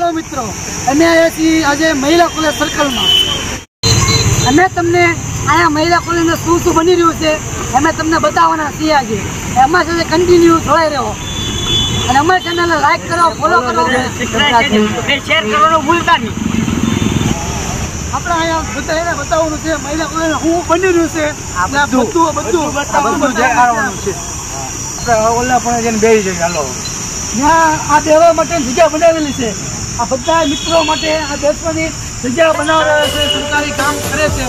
Hello मित्रों, अमे आया छी आज महिला कॉलेज सर्कल में। अमे तमने आया महिला कॉलेज में शू शू बनी रह्यु छे अमे तमने बताववाना छीए। आज अमारी साथे कंटिन्यू जोड़ाई रहो અને અમારી ચેનલને લાઈક કરો, ફોલો કરો, શેર કરવાનું ભૂલતા નહીં। આપણે અહીંયા બધા એને બતાવવાનું છે મહિલા કોલેજ હું બની રહ્યું છે બધું દેખાડવાનું છે। આપણે ઓલા પણ જઈને બેસી જઈએ હાલો। ત્યાં આ બેવા માટે જગ્યા બનાવેલી છે। આ બધા મિત્રો માટે આ બેસવાની જગ્યા બનાવવા છે, સરકારી કામ કરે છે।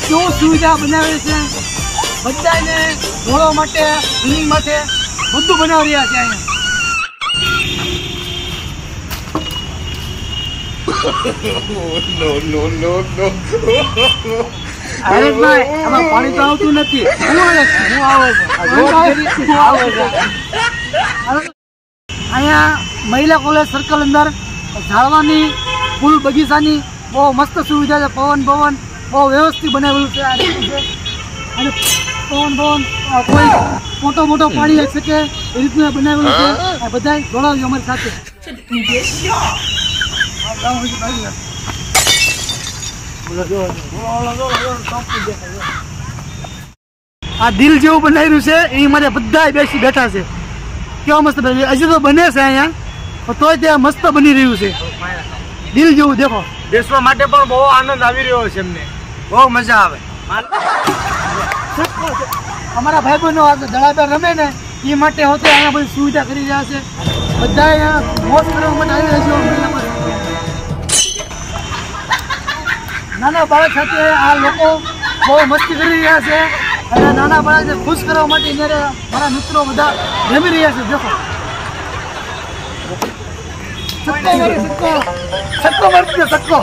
શું સુવિધા બનાવેલી છે બધાને જોડવા માટે, રનિંગ માટે બધું બનાવી રહ્યા છે અહીંયા। હરેશભાઈ આમાં પાણી તો આવતું નથી। હું આવે છે અહીંયા મહિલા કોલેજ સર્કલ અંદર ઝાડવાની ફૂલ બગીચાની બહુ મસ્ત સુવિધા છે। પવન બહુ વ્યવસ્થિત બનાવેલું છે। અને પવન કોઈ મોટો પાણી આવી શકે એ રીતનું બનાવેલું છે। આ બધા જોડાવજો અમારી સાથે। આ દિલ જેવું બનાવ્યું છે એ માટે બધા બેસી બેઠા છે। કેવા મસ્ત હજી તો બને છે અહીંયા, તોય ત્યાં મસ્ત બની રહ્યું છે દિલ જેવું। દેખો બેસવા માટે પણ બહુ આનંદ આવી રહ્યો છે, એમને બહુ મજા આવે। અમારા ભાઈ બહેનો દડાબેર રમે ને એ માટે હોતે અહીંયા બધી સુવિધા કરી રહ્યા છે। બધા અહીંયા મોજ કરવા માટે આવી રહ્યા છે। નાના બાળક સાથે આ લોકો બહુ મસ્તી કરી રહ્યા છે અને નાના બાળકને ખુશ કરવા માટે મારા મિત્રો બધા રમી રહ્યા છે। દેખો સક્કો મારતી સક્કો।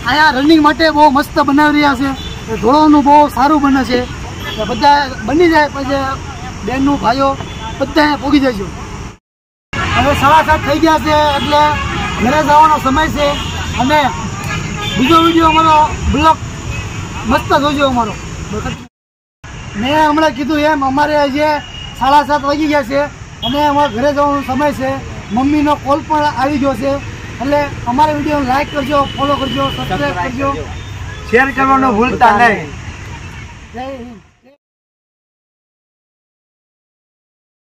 અહીંયા રનિંગ માટે બહુ મસ્ત બનાવી રહ્યા છે। દોડવાનું બહુ સારું બને છે। બધા બની જાય પછી બહેનો ભાઈઓ બધા પોગી જજો। હવે 7:30 થઈ ગયા છે એટલે ઘરે જવાનો સમય છે। અને બીજો વિડીયો અમારો બ્લોગ મસ્ત જોજો અમારો। મેં હમણાં કીધું એમ અમારે જે 7:30 વાગી ગયા છે અને અમારા ઘરે જવાનો સમય છે। મમ્મીનો કોલ પણ આવી ગયો છે એટલે અમારા વિડીયો લાઈક કરજો, ફોલો કરજો, સબસ્ક્રાઈબ કરજો, શેર કરવાનું ભૂલતા નહીં। જય હિન્દ।